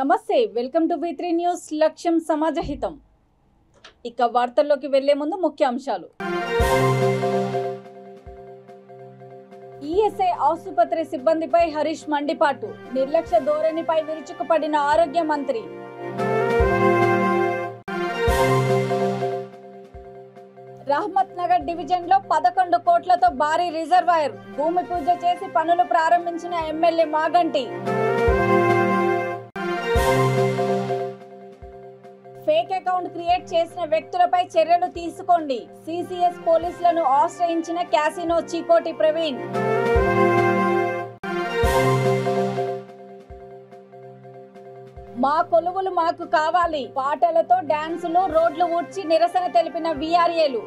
నమస్తే, welcome to V3 news. లక్ష్యం సమాజహితం. ఇక వార్తల్లోకి వెళ్లే ముందు ముఖ్యాంశాలు. ఈఎస్ఐ ఆసుపత్రి సిబ్బందిపై హరీష్ మండిపాటు. నిర్లక్ష్య ధోరణిపై విరుచుకుపడిన ఆరోగ్య మంత్రి. రహమత్ నగర్ డివిజన్ లో 11 కోట్లతో భారీ రిజర్వాయర్. భూమి పూజ చేసి పనులు ప్రారంభించిన MLA Maganti. Fake account create చేసిన వ్యక్తులపై చర్యలు తీసుకోండి. సిసిఎస్ పోలీసులను ఆశ్రయించిన క్యాసినో చీకోటి ప్రవీణ్. మా కొలువులు మాకు కావాలి. పాటలతో డాన్సులు, రోడ్లు ఊడ్చి నిరసన తెలిపిన వీఆర్ఏలు.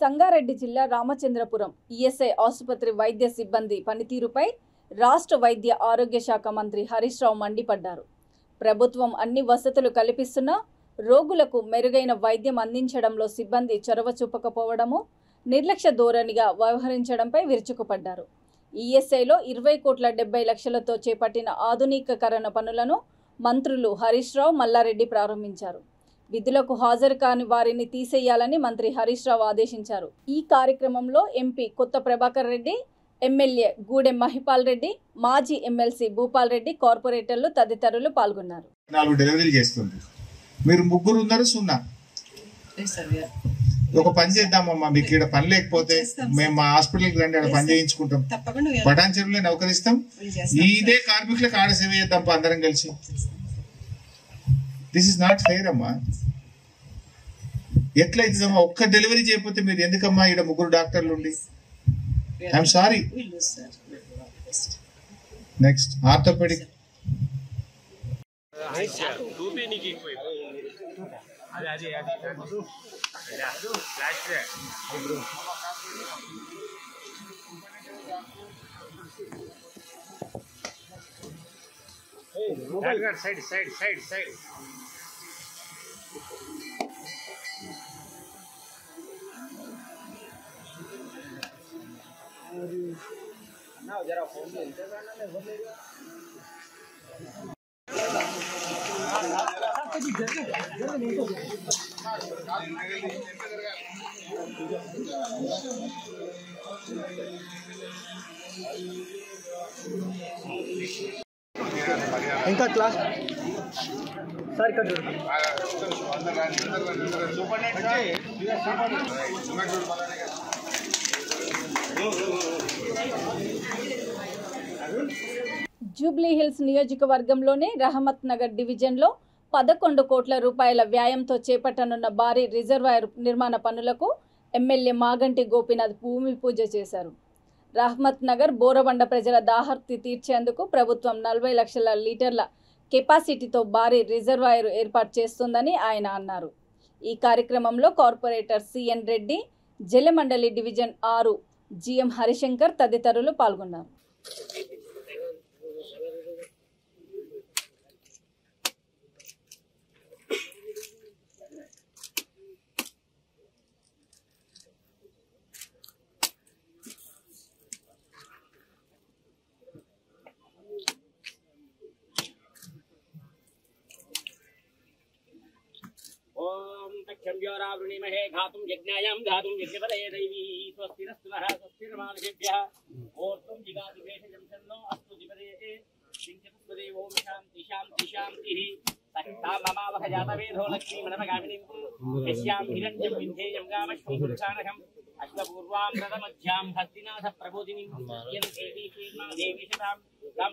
సంగారెడ్డి జిల్లా రామచంద్రపురం ఈఎస్ఐ ఆసుపత్రి వైద్య సిబ్బంది పనితీరుపై రాష్ట్ర వైద్య ఆరోగ్య శాఖ మంత్రి హరీష్ రావు మండిపడ్డారు. ప్రభుత్వం అన్ని వసతులు కల్పిస్తున్నా రోగులకు మెరుగైన వైద్యం అందించడంలో సిబ్బంది చొరవ చూపకపోవడము, నిర్లక్ష్య ధోరణిగా వ్యవహరించడంపై విరుచుకుపడ్డారు. ఈఎస్ఐలో 20,70,00,000తో చేపట్టిన ఆధునికీకరణ పనులను మంత్రులు హరీష్ రావు, మల్లారెడ్డి ప్రారంభించారు. విధులకు హాజరు కాని వారిని తీసేయాలని మంత్రి హరీష్ రావు ఆదేశించారు. ఈ కార్యక్రమంలో ఎంపీ కొత్త ప్రభాకర్ రెడ్డి, ఎమ్మెల్యే గూడెం మహిపాల్ రెడ్డి, మాజీ ఎమ్మెల్సీ భూపాల్ రెడ్డి, కార్పొరేటర్లు తదితరులు పాల్గొన్నారు. 4 డెలివరీలు చేస్తుంది. మీరు ముగ్గురు ఉన్నారు, సున్నా. ఒక పని చేద్దామమ్మా, మీకు ఇక్కడ పని లేకపోతే మేము మా హాస్పిటల్కి రండి, అక్కడ పని చేయించుకుంటాం. పటాన్ చెరువులో నౌకరిస్తాం. ఇదే కార్మికులకు ఆడ సేవ చేద్దాం అందరం కలిసి. దిస్ ఇస్ నాట్ ఫెయిర్ అమ్మా. ఎట్లయితుందమ్మా? ఒక్క డెలివరీ చేయకపోతే మీరు ఎందుకమ్మా ఇక్కడ ముగ్గురు డాక్టర్లు ఉండి? I'm sorry. Next orthopaedic. Side జరా ఫోన్ ఇంకా క్లాస్ సార్ ఇక్కడ జూబ్లీ హిల్స్ నియోజకవర్గంలోని రహమత్ నగర్ డివిజన్లో 11 కోట్ల రూపాయల వ్యయంతో చేపట్టనున్న భారీ రిజర్వాయర్ నిర్మాణ పనులకు ఎమ్మెల్యే మాగంటి గోపీనాథ్ భూమి పూజ చేశారు. రహమత్ నగర్ బోరబండ ప్రజల దాహార్తి తీర్చేందుకు ప్రభుత్వం 40 లక్షల లీటర్ల కెపాసిటీతో భారీ రిజర్వాయర్ ఏర్పాటు చేస్తుందని ఆయన అన్నారు. ఈ కార్యక్రమంలో కార్పొరేటర్ సిఎన్ రెడ్డి, జలమండలి డివిజన్ 6 జిఎం హరిశంకర్ తదితరులు పాల్గొన్నారు. ओम तक्षम्योरावृणीमहे घातुं यज्ञायां घातुं यज्ञपदये दैवी स्वस्तिरस्तु नः स्वस्तिर्मानुषेभ्यः ओर्तुं जिगादिवेशजं सन्नो अस्तु दिपदे सिंचतस्पदे ओम शान्ति शान्ति शान्तिः सत्ता ममावह जातवेधो लक्ष्मीमनमगामिनीं यस्यां हिरण्यं विन्ध्येयं गामश्वपुरुषानहम् अश्वपूर्वां रथमध्यां हस्तिनाथ प्रबोधिनीं यं देवी श्रीमा देवी शतां तां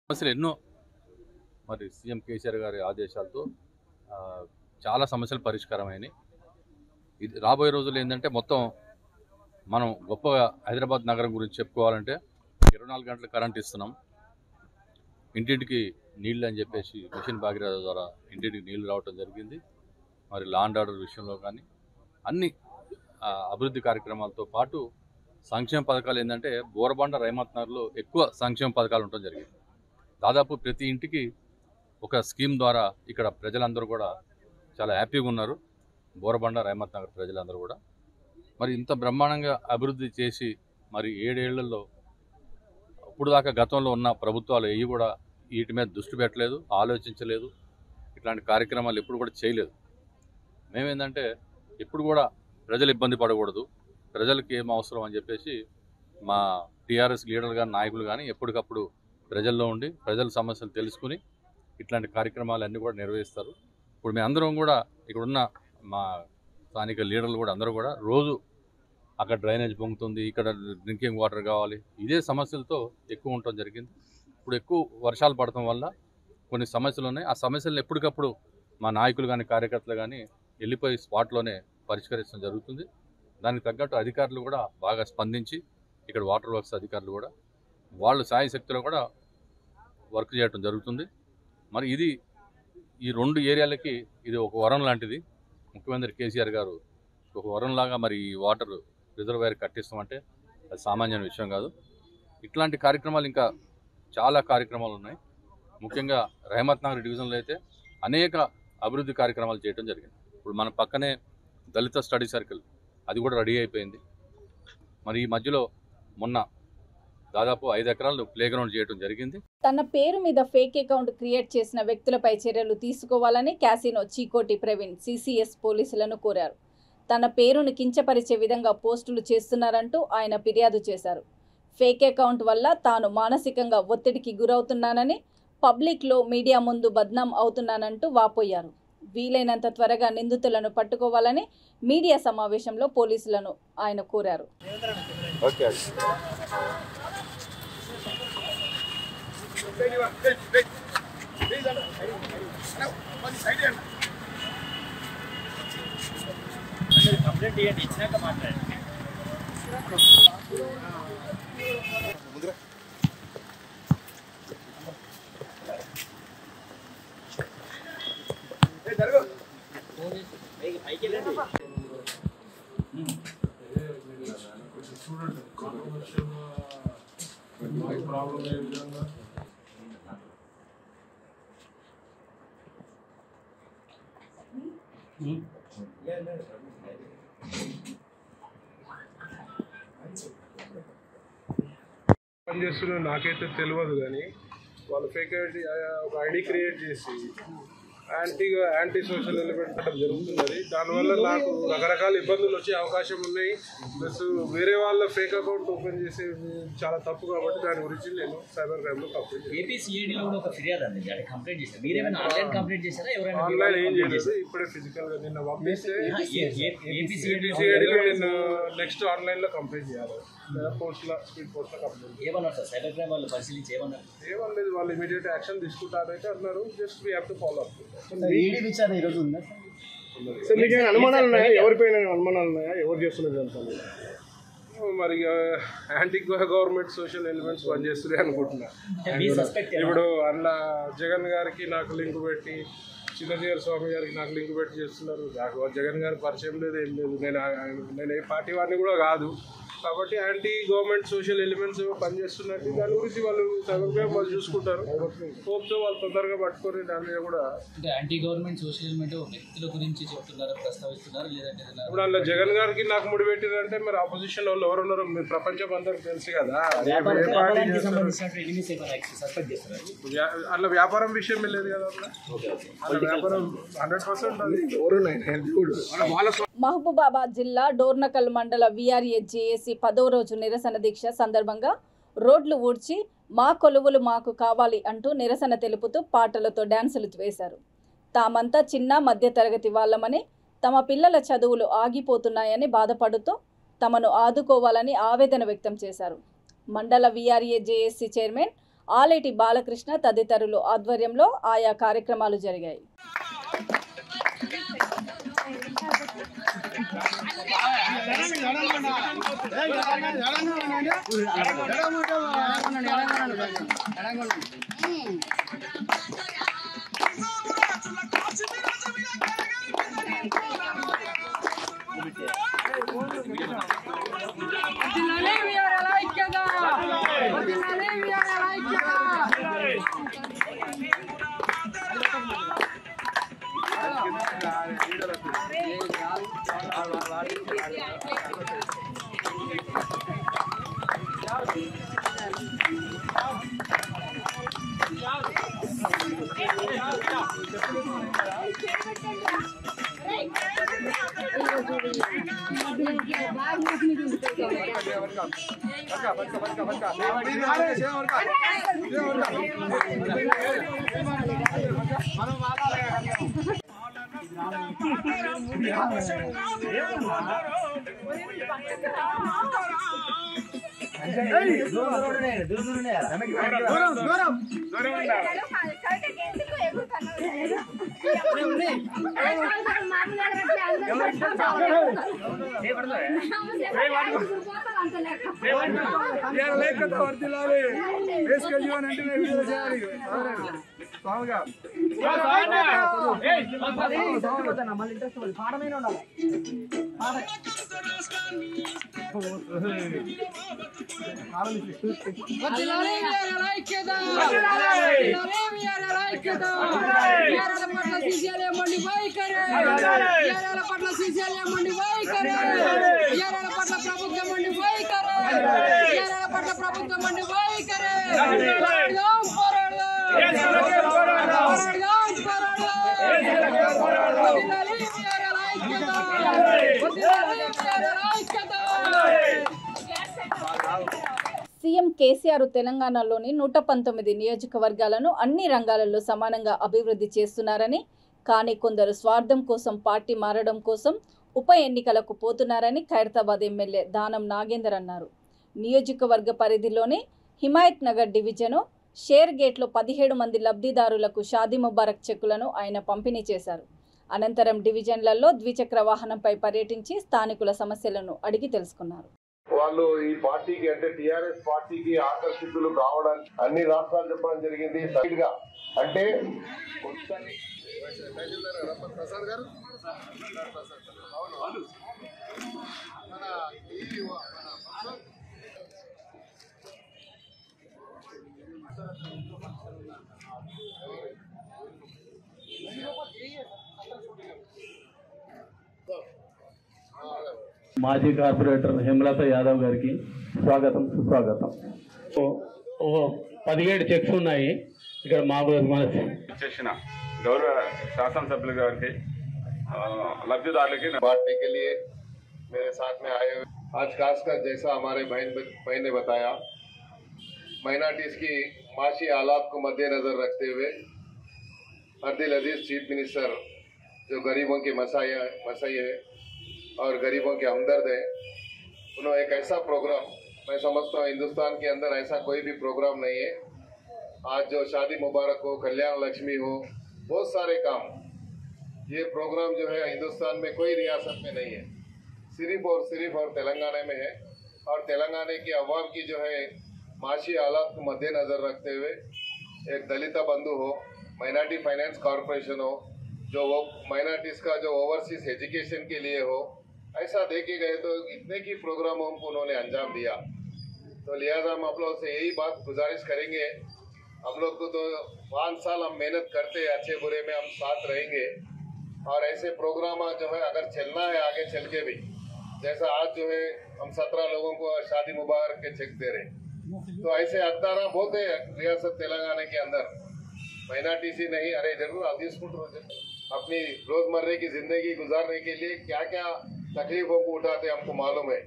సమస్యలు ఎన్నో మరి సీఎం కేసీఆర్ గారి ఆదేశాలతో చాలా సమస్యలు పరిష్కారమైనవి. ఇది రాబోయే రోజుల్లో ఏంటంటే మొత్తం మనం గొప్పగా హైదరాబాద్ నగరం గురించి చెప్పుకోవాలంటే 24 గంటలు కరెంట్ ఇస్తున్నాం. ఇంటింటికి నీళ్ళు అని చెప్పేసి మిషన్ భాగీరథ ద్వారా ఇంటింటికి నీళ్లు రావడం జరిగింది. మరి లా అండ్ ఆర్డర్ విషయంలో కానీ అన్ని అభివృద్ధి కార్యక్రమాలతో పాటు సంక్షేమ పథకాలు ఏంటంటే బోరబండ రహమత్ నగర్లో ఎక్కువ సంక్షేమ పథకాలు ఉండడం జరిగింది. దాదాపు ప్రతి ఇంటికి ఒక స్కీమ్ ద్వారా ఇక్కడ ప్రజలందరూ కూడా చాలా హ్యాపీగా ఉన్నారు. బోరబండ రహమత్ నగర్ ప్రజలందరూ కూడా మరి ఇంత బ్రహ్మాండంగా అభివృద్ధి చేసి మరి 7 ఏళ్లలో ఇప్పుడు దాకా గతంలో ఉన్న ప్రభుత్వాలు ఏవి కూడా వీటి మీద దృష్టి పెట్టలేదు, ఆలోచించలేదు, ఇట్లాంటి కార్యక్రమాలు ఎప్పుడు కూడా చేయలేదు. మేమేందంటే ఎప్పుడు కూడా ప్రజలు ఇబ్బంది పడకూడదు, ప్రజలకి ఏం అవసరం అని చెప్పేసి మా టీఆర్ఎస్ లీడర్లు కానీ నాయకులు కానీ ఎప్పటికప్పుడు ప్రజల్లో ఉండి ప్రజల సమస్యలు తెలుసుకుని ఇట్లాంటి కార్యక్రమాలు అన్నీ కూడా నిర్వహిస్తారు. ఇప్పుడు మేమందరం కూడా ఇక్కడున్న మా స్థానిక లీడర్లు కూడా అందరూ కూడా రోజు అక్కడ డ్రైనేజ్ పొంగుతుంది, ఇక్కడ డ్రింకింగ్ వాటర్ కావాలి, ఇదే సమస్యలతో ఎక్కువ ఉండటం జరిగింది. ఇప్పుడు ఎక్కువ వర్షాలు పడటం వల్ల కొన్ని సమస్యలు ఉన్నాయి. ఆ సమస్యలను ఎప్పటికప్పుడు మా నాయకులు కానీ కార్యకర్తలు కానీ వెళ్ళిపోయి స్పాట్లోనే పరిష్కరించడం జరుగుతుంది. దానికి తగ్గట్టు అధికారులు కూడా బాగా స్పందించి ఇక్కడ వాటర్ వర్క్స్ అధికారులు కూడా వాళ్ళు సాయ శక్తిలో కూడా వర్క్ చేయడం జరుగుతుంది. మరి ఇది ఈ 2 ఏరియాలకి ఇది ఒక వరం లాంటిది. ముఖ్యమంత్రి కేసీఆర్ గారు ఒక వరంలాగా మరి ఈ వాటర్ రిజర్వాయర్ కట్టిస్తామంటే అది సామాన్యమైన విషయం కాదు. ఇట్లాంటి కార్యక్రమాలు ఇంకా చాలా కార్యక్రమాలు ఉన్నాయి. ముఖ్యంగా రహమత్ నగర్ డివిజన్లో అయితే అనేక అభివృద్ధి కార్యక్రమాలు చేయడం జరిగింది. ఇప్పుడు మన పక్కనే దళిత స్టడీ సర్కిల్ అది కూడా రెడీ అయిపోయింది. మరి ఈ మధ్యలో మొన్న దాదాపు 5 ఎకరాలు ప్లే గ్రౌండ్ చేయడం జరిగింది. తన పేరు మీద ఫేక్ అకౌంట్ క్రియేట్ చేసిన వ్యక్తులపై చర్యలు తీసుకోవాలని క్యాసినో చీకోటి ప్రవీణ్ CCS పోలీసులను కోరారు. తన పేరును కించపరిచే విధంగా పోస్టులు చేస్తున్నారంటూ ఆయన ఫిర్యాదు చేశారు. ఫేక్ అకౌంట్ వల్ల తాను మానసికంగా ఒత్తిడికి గురవుతున్నానని, పబ్లిక్లో మీడియా ముందు బద్నాం అవుతున్నానంటూ వాపోయారు. వీలైనంత త్వరగా నిందితులను పట్టుకోవాలని మీడియా సమావేశంలో పోలీసులను ఆయన కోరారు. కంప్లైంట్ ఇవ్వండి, ఇచ్చినాక మాట్లాడండి. పైకి వెళ్ళండి. పనిచేస్తున్నా నాకైతే తెలియదు, కానీ వాళ్ళు ఫేక్ ఐడి ఒక ఐడి క్రియేట్ చేసి యాంటీ సోషల్ ఎలిమెంట్ పెట్టడం జరుగుతున్నది. దానివల్ల నాకు రకరకాల ఇబ్బందులు వచ్చే అవకాశం ఉన్నాయి. ప్లస్ వేరే వాళ్ళ ఫేక్ అకౌంట్ ఓపెన్ చేసే చాలా తప్పు కాబట్టి దాని గురించి నేను సైబర్ క్రైమ్లో కంప్లైంట్ ఆన్లైన్ ఏం చేయలేదు. ఇప్పుడే ఫిజికల్గా నిన్న పంపిస్తే ఏపీసీఐడిలో నేను నెక్స్ట్ ఆన్లైన్లో కంప్లైంట్ చేయాలి. స్పీడ్ పోస్ట్లో కంప్లైంట్ ఏమనలేదు. వాళ్ళు ఇమీడియట్ యాక్షన్ తీసుకుంటారైతే అన్నారు. Just we have to follow up. అనుమానాలు ఉన్నాయా? ఎవరిపైన అనుమానాలు ఉన్నాయా? ఎవరు చేస్తున్నారు? మరి యాంటీ గవర్నమెంట్ సోషల్ ఎలిమెంట్స్ పనిచేస్తున్నాయి అనుకుంటున్నా. ఇప్పుడు అన్న జగన్ గారికి నాకు లింక్ పెట్టి, చిన్నజీఆర్ స్వామి గారికి నాకు లింక్ పెట్టి చేస్తున్నారు. నాకు జగన్ గారి పరిచయం లేదు, ఏం లేదు. నేను ఏ పార్టీ వాడిని కూడా కాదు. కాబట్టి యాంటీ గవర్నమెంట్ సోషల్ ఎలిమెంట్స్ పనిచేస్తున్నట్టు దాని గురించి వాళ్ళు సగం వాళ్ళు చూసుకుంటారు. హోప్స్ వాళ్ళు తొందరగా పట్టుకొని దాని మీద కూడా యాంటీ గవర్నమెంట్ సోషల్ ఎలిమెంట్ వ్యక్తుల గురించి చెప్తున్నారు, ప్రస్తావిస్తున్నారు. లేదంటే ఇప్పుడు అందులో జగన్ గారికి నాకు ముడి పెట్టిరంటే మరి ఆపోజిషన్ వాళ్ళు ఎవరున్నారో మీరు ప్రపంచం అందరికి తెలుసు కదా. అందులో వ్యాపారం విషయం లేదు కదా. అందులో వ్యాపారం 100% అది ఎవరు. మహబూబాబాద్ జిల్లా డోర్నకల్ మండల VRA జేఏసీ 10వ రోజు నిరసన దీక్ష సందర్భంగా రోడ్లు ఊడ్చి మా కొలువులు మాకు కావాలి అంటూ నిరసన తెలుపుతూ పాటలతో డ్యాన్సులు వేశారు. తామంతా చిన్న మధ్యతరగతి వాళ్ళమని, తమ పిల్లల చదువులు ఆగిపోతున్నాయని బాధపడుతూ తమను ఆదుకోవాలని ఆవేదన వ్యక్తం చేశారు. మండల VRA JAC chairman Aleti Balakrishna తదితరులు ఆధ్వర్యంలో ఆయా కార్యక్రమాలు జరిగాయి. సీఎం కేసీఆర్ తెలంగాణలోని 119 నియోజకవర్గాలను అన్ని రంగాలలో సమానంగా అభివృద్ధి చేస్తున్నారని, కానీ కొందరు స్వార్థం కోసం పార్టీ మారడం కోసం ఉప ఎన్నికలకు పోతున్నారని ఖైరతాబాద్ ఎమ్మెల్యే దానం నాగేందర్ అన్నారు. నియోజకవర్గ పరిధిలోని హిమాయత్ నగర్ డివిజను షేర్ గేట్లో 17 మంది లబ్ధిదారులకు షాదీ ముబారక్ చెక్కులను ఆయన పంపిణీ చేశారు. అనంతరం డివిజన్లలో ద్విచక్ర వాహనంపై పర్యటించి స్థానికుల సమస్యలను అడిగి తెలుసుకున్నారు. వాళ్ళు ఈ పార్టీకి అంటే టిఆర్ఎస్ పార్టీకి ఆకర్షితులు కావడానికి అన్ని రాష్ట్రాలు చెప్పడం జరిగింది. సైడ్ గా అంటే ప్రసాద్ గారు మాజీ కార్పొరేటర్ హేమలత యాదవ్ గారికి స్వాగతం సుస్వాగతం. 17 చెక్స్ ఉన్నాయి ఇక్కడ చేసిన గౌరవ శాసనసభ్యులు గారికి लब्धिदार बांटने के लिए मेरे साथ में आए हुए आज खासकर जैसा हमारे बहन ने बताया माइनॉरिटीज की माशी हालात को मद्देनजर रखते हुए अर्दिल अजीज चीफ मिनिस्टर जो गरीबों के मसाई है और गरीबों के हमदर्द है, उन्होंने एक ऐसा प्रोग्राम, मैं समझता हूँ हिंदुस्तान के अंदर ऐसा कोई भी प्रोग्राम नहीं है। आज जो शादी मुबारक हो, कल्याण लक्ष्मी हो, बहुत सारे काम, ये प्रोग्राम जो है हिंदुस्तान में कोई रियासत में नहीं है, सिर्फ और तेलंगाना में है। और तेलंगाना की अवाम की जो है माशी हालात को मद्देनजर रखते हुए एक दलिता बंधु हो, माइनॉरिटी फाइनेंस कॉरपोरेशन हो, जो वो माइनॉरिटीज़ का जो ओवरसीज एजुकेशन के लिए हो, ऐसा देखे गए तो इतने की प्रोग्रामों को उन्होंने अंजाम दिया। तो लिहाजा हम आप लोगों से यही बात गुजारिश करेंगे, हम लोग को तो 5 साल हम मेहनत करते हैं, अच्छे बुरे में हम साथ रहेंगे। और ऐसे प्रोग्राम जो है अगर चलना है आगे चल के भी, जैसा आज जो है हम 17 लोगों को शादी मुबारक के चेक दे रहे हैं, तो ऐसे अदारा बहुत है रियासत तेलंगाना के अंदर, माइनॉरिटी से नहीं, अरे जरूर अपनी रोजमर्रे की जिंदगी गुजारने के लिए क्या क्या तकलीफों को उठाते हमको मालूम है।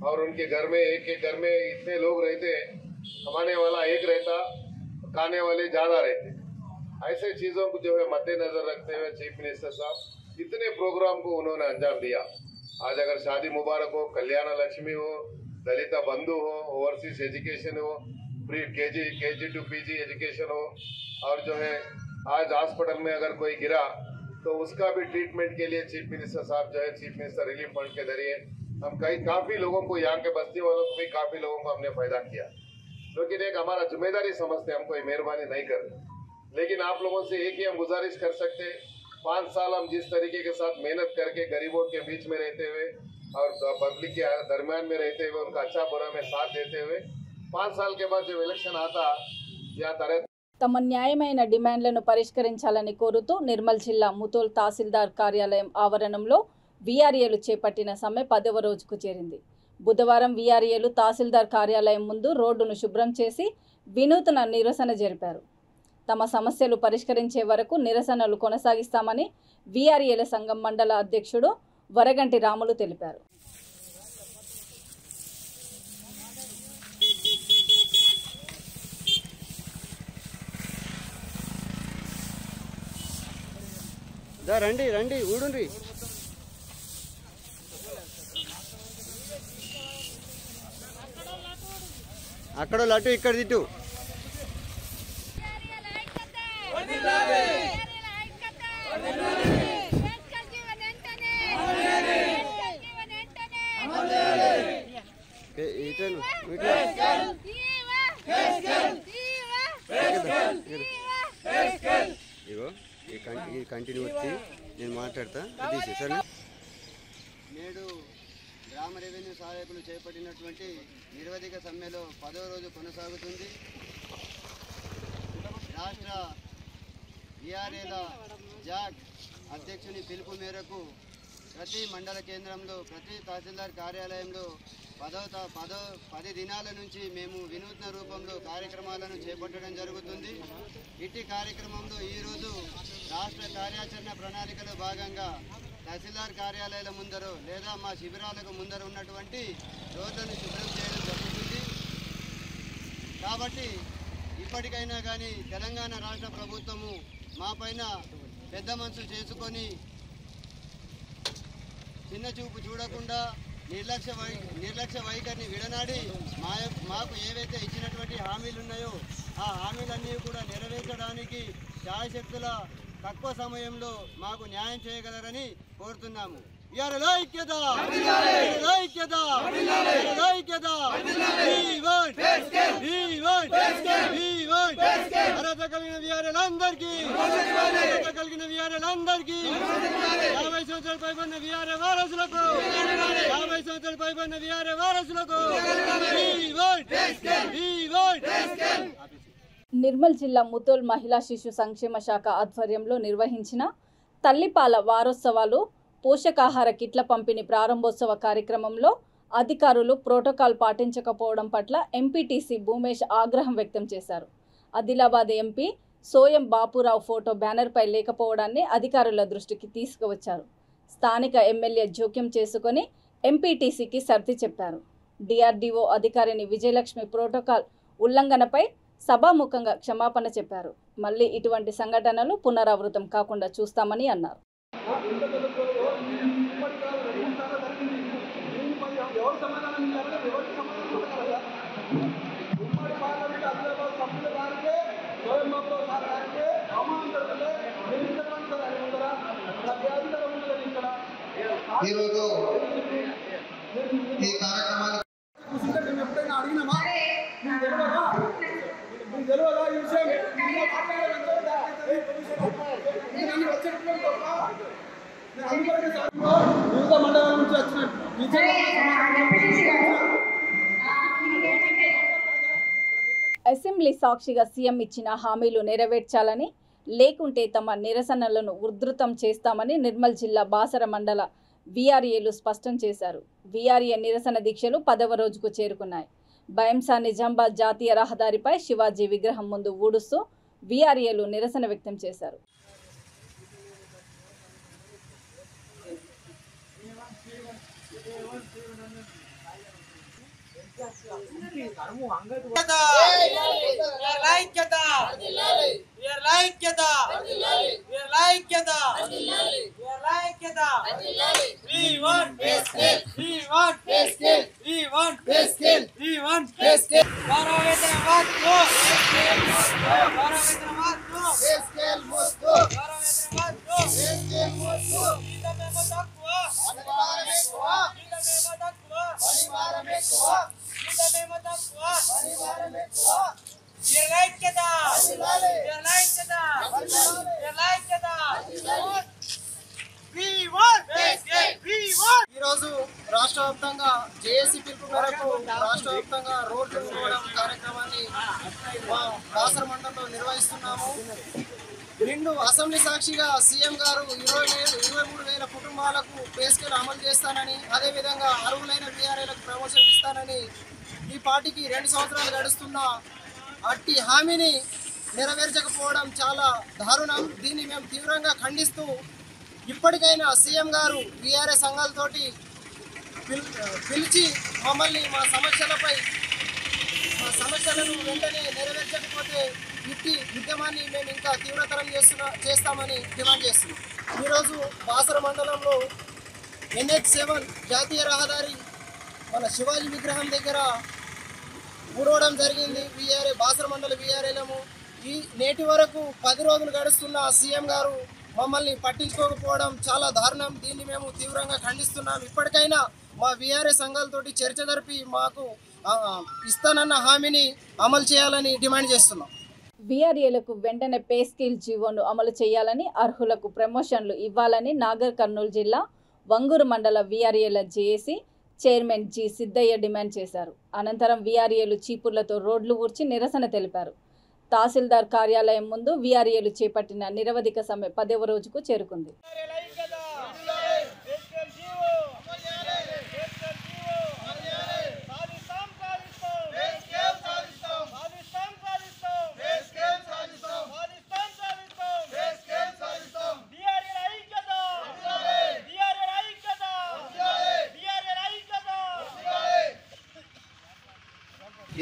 और उनके घर में एक घर में इतने लोग रहते, कमाने वाला एक रहता, खाने वाले ज्यादा रहते। ऐसे चीजों को जो है मद्देनजर रखते हुए चीफ मिनिस्टर साहब इतने प्रोग्राम को उन्होंने अंजाम दिया। आज अगर शादी मुबारक हो, कल्याण लक्ष्मी हो, दलिता बंधु हो, ओवरसीज एजुकेशन हो, pre KG to PG education हो, और जो है आज हॉस्पिटल में अगर कोई गिरा तो उसका भी ट्रीटमेंट के लिए चीफ मिनिस्टर साहब जो है चीफ मिनिस्टर रिलीफ फंड के जरिए हम काफी लोगों को, यहाँ के बस्ती वालों को भी काफी लोगों को हमने फायदा किया। लेकिन एक हमारा जिम्मेदारी समझते, हम कोई मेहरबानी नहीं करते, लेकिन आप लोगों से एक ही हम गुजारिश कर सकते, 5 साल हम जिस तरीके के साथ मेहनत करके गरीबों के बीच में रहते हुए और पब्लिक के दरमियान में रहते हुए उनका अच्छा बुरा में साथ देते हुए 5 साल के बाद जब इलेक्शन आता या तरह తమ న్యాయమైన డిమాండ్లను పరిష్కరించాలని కోరుతూ నిర్మల్ జిల్లా ముతోల్ తహసీల్దార్ కార్యాలయం ఆవరణంలో వీఆర్ఏలు చేపట్టిన సమ్మె 10వ రోజుకు చేరింది. బుధవారం వీఆర్ఏలు తహసీల్దార్ కార్యాలయం ముందు రోడ్డును శుభ్రం చేసి వినూత్న నిరసన జరిపారు. తమ సమస్యలు పరిష్కరించే వరకు నిరసనలు కొనసాగిస్తామని వీఆర్ఏల సంఘం మండల అధ్యక్షుడు వరగంటి రాములు తెలిపారు. రండి రండి ఊడుండ్రి. అక్కడ లడ్డు ఇక్కడ తిట్టు. ఇగో ఈ కంటిన్యూ వచ్చి నేను మాట్లాడతా సరే. నేడు గ్రామ రెవెన్యూ సహాయకులు చేపట్టినటువంటి నిరవధిక సమ్మెలో 10వ రోజు కొనసాగుతుంది. రాష్ట్ర వీఆర్ఏల జాగ్ అధ్యక్షుని పిలుపు మేరకు ప్రతి మండల కేంద్రంలో ప్రతి తహసీల్దార్ కార్యాలయంలో 10 దినాల నుంచి మేము వినూత్న రూపంలో కార్యక్రమాలను చేపట్టడం జరుగుతుంది. ఇట్టి కార్యక్రమంలో ఈరోజు రాష్ట్ర కార్యాచరణ ప్రణాళికలో భాగంగా తహసీల్దార్ కార్యాలయాల ముందర లేదా మా శిబిరాలకు ముందర ఉన్నటువంటి రోడ్లను శుభ్రం చేయడం జరుగుతుంది. కాబట్టి ఇప్పటికైనా కానీ తెలంగాణ రాష్ట్ర ప్రభుత్వము మా పైన పెద్ద మనసు చేసుకొని చిన్న చూపు చూడకుండా నిర్లక్ష్య వైఖరిని విడనాడి మాకు ఏవైతే ఇచ్చినటువంటి హామీలు ఉన్నాయో ఆ హామీలన్నీ కూడా నెరవేర్చడానికి శాయశక్తుల తక్కువ సమయంలో మాకు న్యాయం చేయగలరని కోరుతున్నాము. అర్హత కలిగిన వీఆర్ఏలందరికీ 50 సంవత్సరాల పైబడిన వీఆర్ఏ వారసులకు 50 సంవత్సరాల పైబడిన వీఆర్ఏ వారసులకు నిర్మల్ జిల్లా ముతోల్ మహిళా శిశు సంక్షేమ శాఖ ఆధ్వర్యంలో నిర్వహించిన తల్లిపాల వారోత్సవాలు పోషకాహార కిట్ల పంపిణీ ప్రారంభోత్సవ కార్యక్రమంలో అధికారులు ప్రోటోకాల్ పాటించకపోవడం పట్ల ఎంపీటీసీ భూమేష్ ఆగ్రహం వ్యక్తం చేశారు. ఆదిలాబాద్ ఎంపీ సోయం బాపురావు ఫోటో బ్యానర్పై లేకపోవడాన్ని అధికారుల దృష్టికి తీసుకువచ్చారు. స్థానిక ఎమ్మెల్యే జోక్యం చేసుకొని ఎంపీటీసీకి సర్ది చెప్పారు. డిఆర్డీఓ అధికారిని విజయలక్ష్మి ప్రోటోకాల్ ఉల్లంఘనపై సభాముఖంగా క్షమాపణ చెప్పారు. మళ్ళీ ఇటువంటి సంఘటనలు పునరావృతం కాకుండా చూస్తామని అన్నారు. ఈరోజు ఈ కార్యక్రమాన్ని వివిధ మండలాల నుంచి వచ్చిన అసెంబ్లీ సాక్షిగా సీఎం ఇచ్చిన హామీలు నెరవేర్చాలని, లేకుంటే తమ నిరసనలను ఉధృతం చేస్తామని నిర్మల్ జిల్లా బాసర మండల వీఆర్ఏలు స్పష్టం చేశారు. వీఆర్ఏ నిరసన దీక్షలు 10వ రోజుకు చేరుకున్నాయి. బైంసా నిజామాబాద్ జాతీయ రహదారిపై శివాజీ విగ్రహం ముందు ఊడుస్తూ వీఆర్ఏలు నిరసన వ్యక్తం చేశారు. ఈరోజు రాష్ట్ర వ్యాప్తంగా జేఏసీ పిలుపు మేరకు రాష్ట్ర వ్యాప్తంగా రోడ్లు నిర్వహణ కార్యక్రమాన్ని మా బాసర మండలంలో నిర్వహిస్తున్నాము. నిండు అసెంబ్లీ సాక్షిగా సీఎం గారు 23,000 కుటుంబాలకు పే స్కేల్ అమలు చేస్తానని, అదేవిధంగా అర్హులైన వీఆర్ఏలకు ప్రమోషన్ ఇస్తానని ఈ పార్టీకి 2 సంవత్సరాలు గడుస్తున్న అట్టి హామీని నెరవేర్చకపోవడం చాలా దారుణం. దీన్ని మేము తీవ్రంగా ఖండిస్తూ ఇప్పటికైనా సీఎం గారు వీఆర్ఏ సంఘాలతోటి పిలిచి మమ్మల్ని మా సమస్యలను వెంటనే నెరవేర్చకపోతే ఇట్టి ఉద్యమాన్ని మేము ఇంకా తీవ్రతరం చేస్తామని డిమాండ్ చేస్తున్నాం. ఈరోజు బాసర మండలంలో NH7 జాతీయ రహదారి మన శివాజీ విగ్రహం దగ్గర ఊడవడం జరిగింది. బాసర మండల వీఆర్ఏలము ఈ నేటి వరకు 10 రోజులు గడుస్తున్న సీఎం గారు మమ్మల్ని పట్టించుకోకపోవడం చాలా దారుణం. దీన్ని మేము తీవ్రంగా ఖండిస్తున్నాం. ఇప్పటికైనా మా వీఆర్ఏ సంఘాలతోటి చర్చ జరిపి మాకు ఇస్తానన్న హామీని అమలు చేయాలని డిమాండ్ చేస్తున్నాం. వీఆర్ఏలకు వెంటనే పే స్కేల్ జీవోను అమలు చేయాలని, అర్హులకు ప్రమోషన్లు ఇవ్వాలని నాగర్ కర్నూలు జిల్లా వంగూరు మండల వీఆర్ఏల JAC chairman G Siddaiah demand చేశారు. అనంతరం వీఆర్ఏలు చీపుర్లతో రోడ్లు ఊడ్చి నిరసన తెలిపారు. తహసీల్దార్ కార్యాలయం ముందు వీఆర్ఏలు చేపట్టిన నిరవధిక సమ్మె 10వ రోజుకు చేరుకుంది.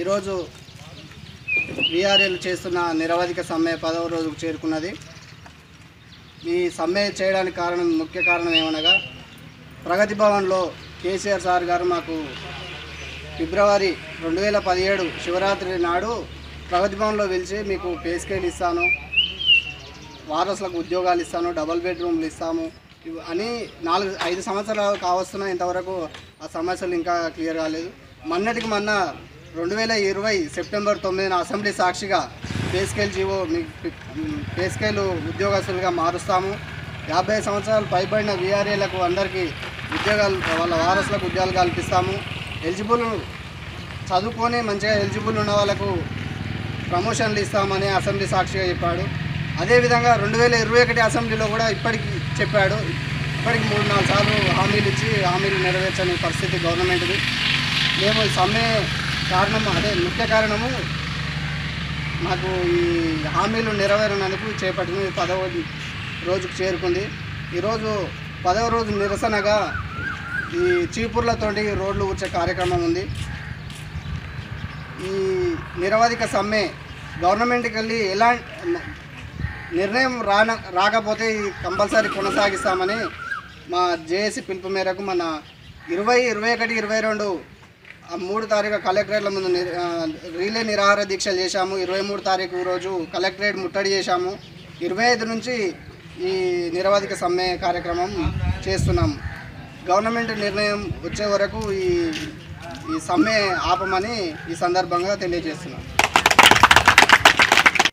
ఈరోజు వీఆర్ఏలు చేస్తున్న నిరవధిక సమ్మె 10వ రోజుకు చేరుకున్నది. ఈ సమ్మె చేయడానికి ముఖ్య కారణం ఏమనగా, ప్రగతి భవన్లో కేసీఆర్ సార్ గారు మాకు ఫిబ్రవరి 2017 శివరాత్రి నాడు ప్రగతి భవన్లో పిలిచి మీకు పే స్కేల్ ఇస్తాను, వారసులకు ఉద్యోగాలు ఇస్తాను, డబుల్ బెడ్రూమ్లు ఇస్తాము అని 4-5 సంవత్సరాలు కావస్తున్నా ఇంతవరకు ఆ సమస్యలు ఇంకా క్లియర్ కాలేదు. మొన్నటికి మొన్న 2020 సెప్టెంబర్ 9న అసెంబ్లీ సాక్షిగా pay scale GO pay scale ఉద్యోగస్తులుగా మారుస్తాము, 50 సంవత్సరాలు పైబడిన వీఆర్ఏలకు అందరికీ ఉద్యోగాలు, వాళ్ళ వారసులకు ఉద్యోగాలు కల్పిస్తాము, ఎలిజిబుల్ చదువుకొని మంచిగా ఎలిజిబుల్ ఉన్న వాళ్ళకు ప్రమోషన్లు ఇస్తామని అసెంబ్లీ సాక్షిగా చెప్పాడు. అదేవిధంగా 2021 అసెంబ్లీలో కూడా ఇప్పటికి చెప్పాడు. ఇప్పటికి 3-4 సార్లు హామీలు ఇచ్చి హామీలు నెరవేర్చని పరిస్థితి గవర్నమెంట్ది. మేము ఈ సమ్మె ముఖ్య కారణము మాకు ఈ హామీలు నెరవేరనందుకు చేపట్టిన 10వ రోజుకు చేరుకుంది. ఈరోజు 10వ రోజు నిరసనగా ఈ చీపుర్లతోటి రోడ్లు ఊడ్చే కార్యక్రమం ఉంది. ఈ నిరవధిక సమ్మె గవర్నమెంట్కి వెళ్ళి ఎలా నిర్ణయం రాకపోతే కంపల్సరీ కొనసాగిస్తామని మా జేఏసీ పిలుపు మేరకు మన 20, 21, 22 3 తారీఖు కలెక్టరేట్ల ముందు రీలే నిరాహార దీక్షలు చేశాము. 23 తారీఖు రోజు కలెక్టరేట్ ముట్టడి చేశాము. 25 నుంచి ఈ నిరవధిక సమ్మె కార్యక్రమం చేస్తున్నాము. గవర్నమెంట్ నిర్ణయం వచ్చే వరకు ఈ సమ్మె ఆపమని ఈ సందర్భంగా తెలియజేస్తున్నాం.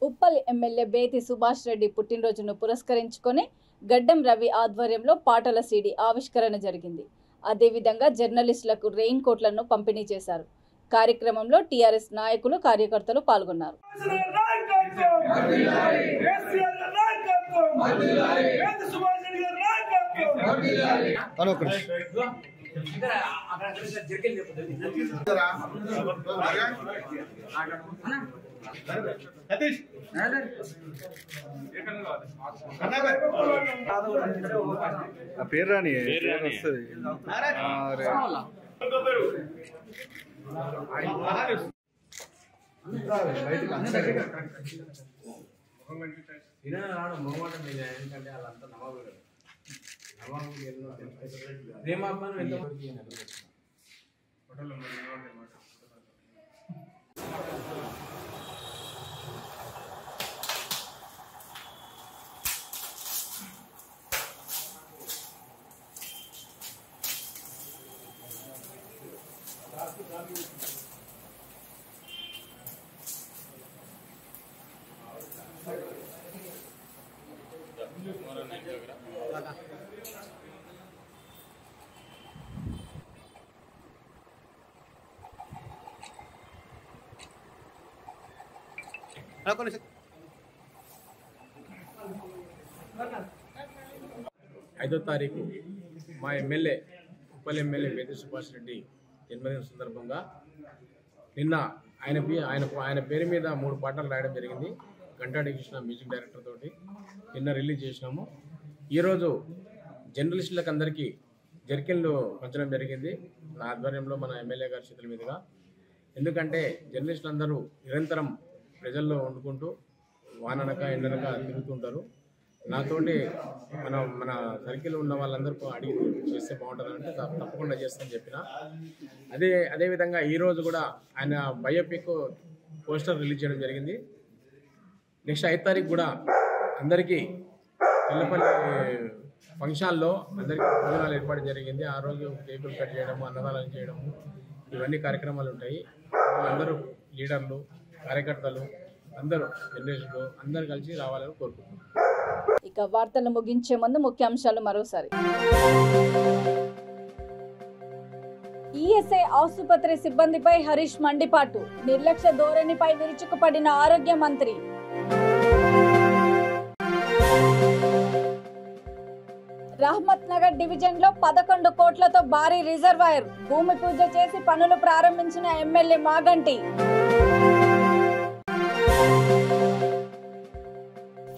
ఉప్పల్ ఎమ్మెల్యే బేతి సుభాష్ రెడ్డి పుట్టినరోజును పురస్కరించుకొని గడ్డం రవి ఆధ్వర్యంలో పాటల సీడీ ఆవిష్కరణ జరిగింది. అదేవిధంగా జర్నలిస్టులకు రెయిన్ కోట్లను పంపిణీ చేశారు. కార్యక్రమంలో టీఆర్ఎస్ నాయకులు, కార్యకర్తలు పాల్గొన్నారు. పేరు రాని మొహమాటం మీద ఎందుకంటే వాళ్ళంతా నవాబులు కదా, నవాబులు ఎన్నో ప్రేమాత్మను ఎంత 5వ తారీఖు మా ఎమ్మెల్యే ఉప్పల్ ఎమ్మెల్యే వేద సుభాష్ రెడ్డి జన్మదిన సందర్భంగా నిన్న ఆయన పేరు మీద 3 పాటలు రాయడం జరిగింది. గంటాడి కృష్ణ మ్యూజిక్ డైరెక్టర్ తోటి నిన్న రిలీజ్ చేసినాము. ఈరోజు జర్నలిస్టులకు అందరికీ జర్కిన్లు పంచడం జరిగింది నా ఆధ్వర్యంలో, మన ఎమ్మెల్యే గారి చేతుల మీదుగా. ఎందుకంటే జర్నలిస్టులు అందరూ నిరంతరం ప్రజల్లో వండుకుంటూ వాననక ఎండనక తిరుగుతుంటారు. నాతోటి మన సర్కిల్ ఉన్న వాళ్ళందరూ అడిగి చేస్తే బాగుంటుందంటే తప్పకుండా చేస్తామని చెప్పిన. అదేవిధంగా ఈరోజు కూడా ఆయన బయోపిక్ పోస్టర్ రిలీజ్ చేయడం జరిగింది. నెక్స్ట్ 5వ తారీఖు కూడా అందరికీ తెల్లపల్లి ఫంక్షన్లో అందరికీ భోజనాలు ఏర్పాటు జరిగింది. ఆ రోజు కేకులు కట్ చేయడము, అన్నదానాలు చేయడము, ఇవన్నీ కార్యక్రమాలు ఉంటాయి. అందరూ లీడర్లు, కార్యకర్తలు, అందరూ జర్నలిస్టులు అందరూ కలిసి రావాలని కోరుకుంటున్నాం. ఇక వార్తలు ముగించే ముందు ముఖ్యాంశాలు మరోసారి. ఈఎస్ఐ ఆసుపత్రి సిబ్బందిపై హరీష్ మండిపాటు, నిర్లక్ష్య ధోరణిపై విరుచుకుపడిన ఆరోగ్య మంత్రి. రహమత్ నగర్ డివిజన్ లో 11 కోట్లతో భారీ రిజర్వాయర్, భూమి పూజ చేసి పనులు ప్రారంభించిన MLA Maganti.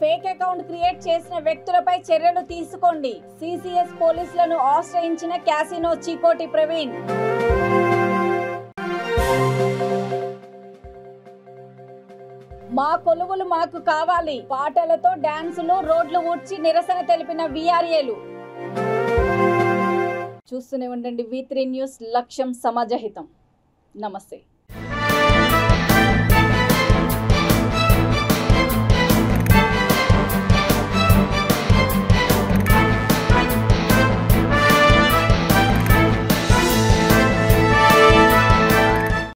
Fake account create చేసిన వ్యక్తులపై చర్యలు తీసుకోండి, సిసిఎస్ పోలీసులను ఆశ్రయించిన క్యాసినో చీకోటి ప్రవీణ్. మా కొలువులు మాకు కావాలి, పాటలతో డాన్సులు, రోడ్లు ఊడ్చి నిరసన తెలిపిన వీఆర్ఏలు. చూస్తూనే ఉండండి V3 న్యూస్, లక్ష్యం సమాజహితం. నమస్తే.